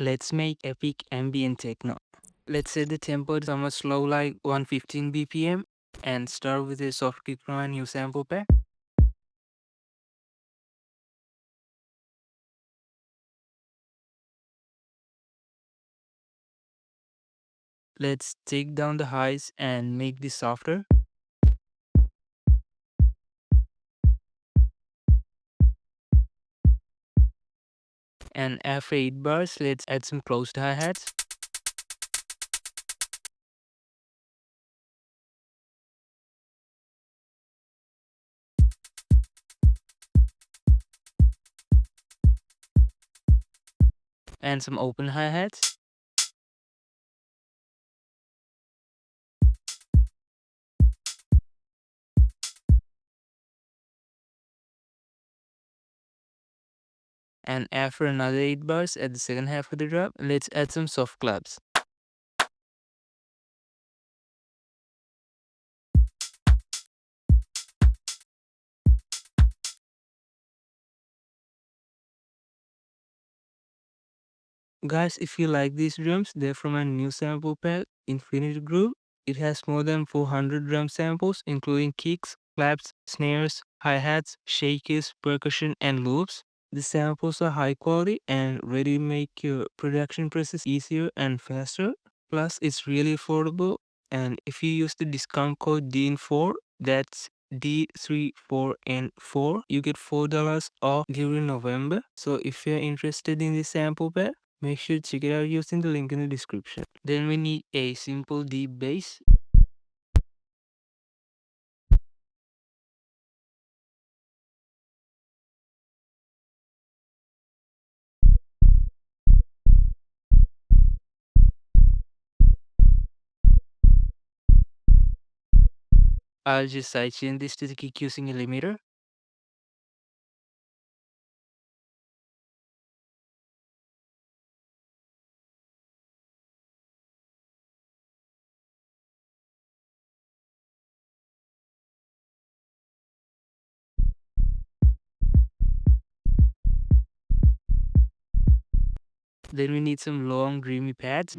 Let's make epic ambient techno. Let's set the tempo to somewhat slow like 115 BPM and start with a soft kick drum and new sample pack. Let's take down the highs and make this softer. And after 8 bars, let's add some closed hi-hats. And some open hi-hats. And after another 8 bars at the second half of the drop, let's add some soft claps. Guys, if you like these drums, they're from a new sample pack, Infinity Groove. It has more than 400 drum samples, including kicks, claps, snares, hi-hats, shakers, percussion, and loops. The samples are high quality and ready to make your production process easier and faster. Plus, it's really affordable. And if you use the discount code DIN4, that's D34N4, you get $4 off during November. So if you're interested in this sample pack, make sure to check it out using the link in the description. Then we need a simple deep bass. I'll just sidechain this to the kick using a limiter. Then we need some long dreamy pads.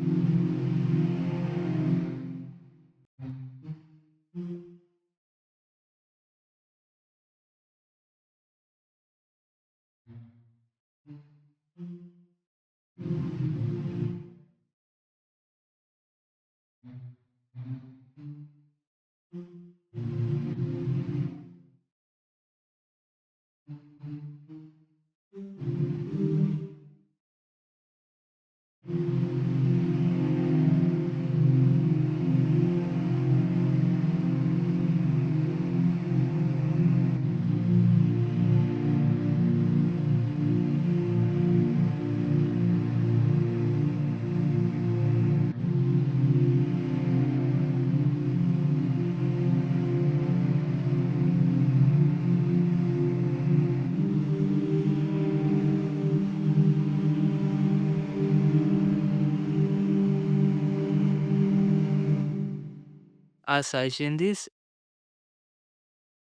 I'll sidechain this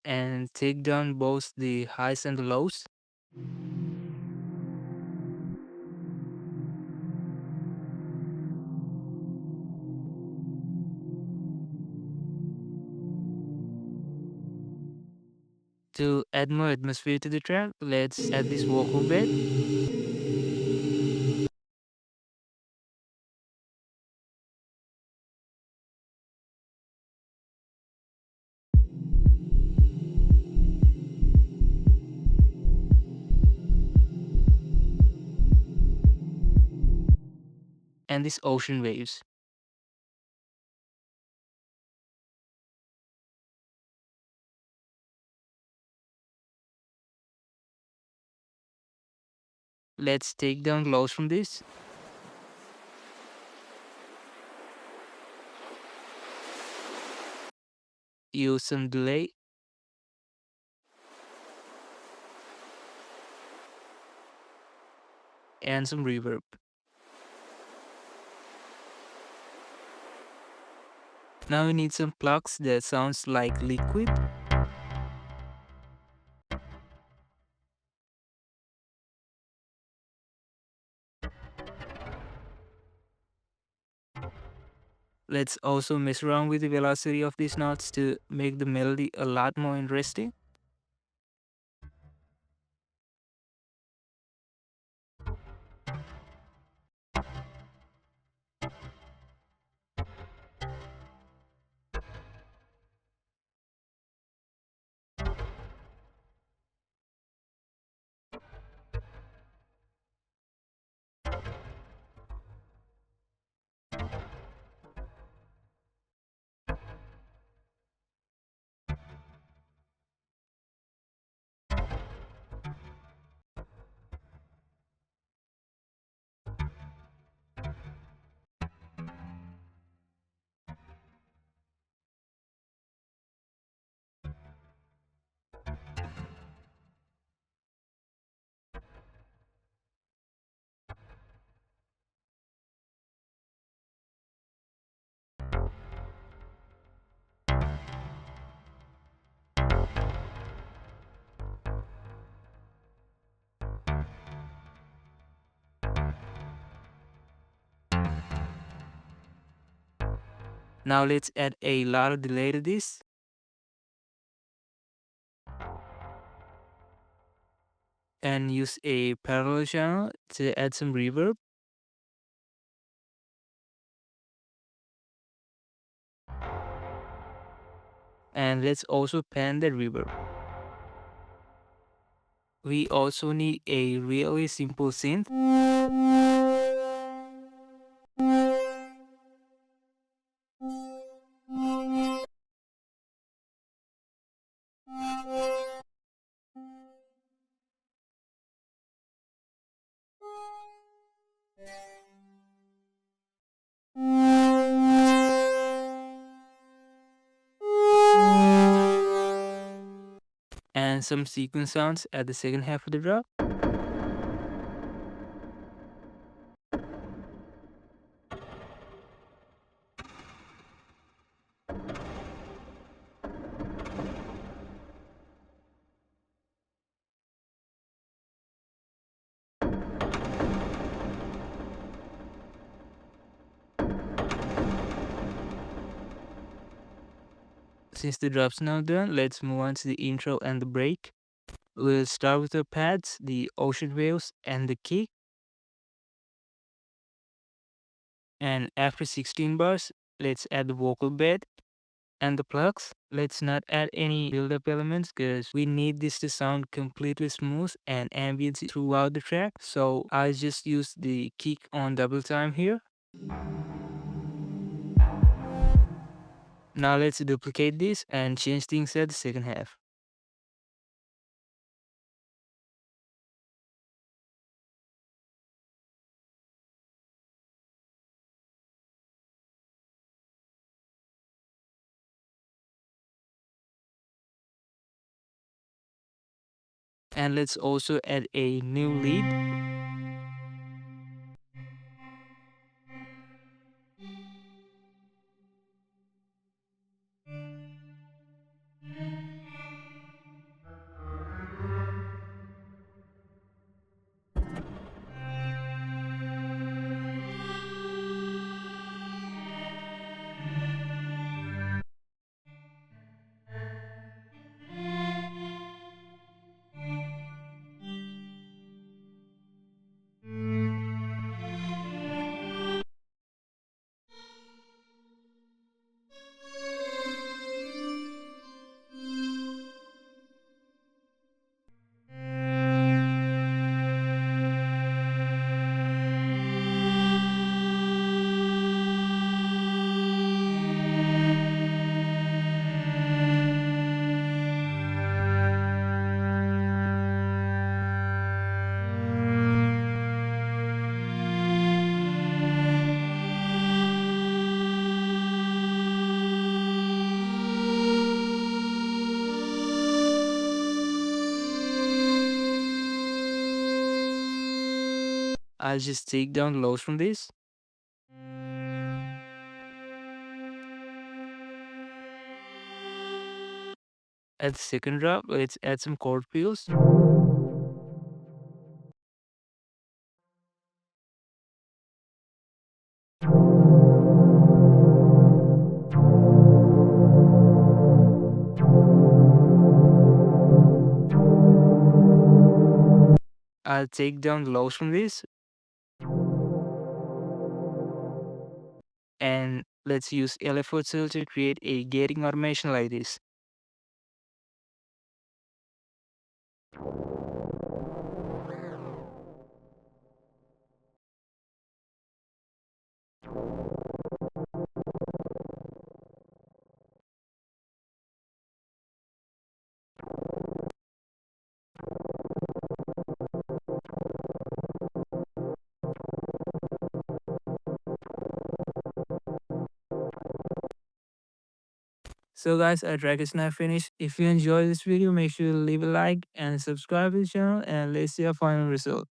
and take down both the highs and the lows. To add more atmosphere to the track, let's add this vocal bed. And these ocean waves. Let's take down lows from this. Use some delay. And some reverb. Now we need some plucks that sounds like liquid. Let's also mess around with the velocity of these notes to make the melody a lot more interesting. Now let's add a lot of delay to this. And use a parallel channel to add some reverb. And let's also pan the reverb. We also need a really simple synth. And some sequence sounds at the second half of the drop. Since the drop's now done, let's move on to the intro and the break. We'll start with the pads, the ocean waves, and the kick. And after 16 bars, let's add the vocal bed and the plucks. Let's not add any build-up elements because we need this to sound completely smooth and ambient throughout the track. So I just use the kick on double time here. Now let's duplicate this and change things at the second half. And let's also add a new lead. I'll just take down lows from this. At the second drop, let's add some chord fills. I'll take down the lows from this and let's use LFO tool to create a gating automation like this. So guys, our track is now finished. If you enjoyed this video, make sure to leave a like and subscribe to the channel and let's see our final result.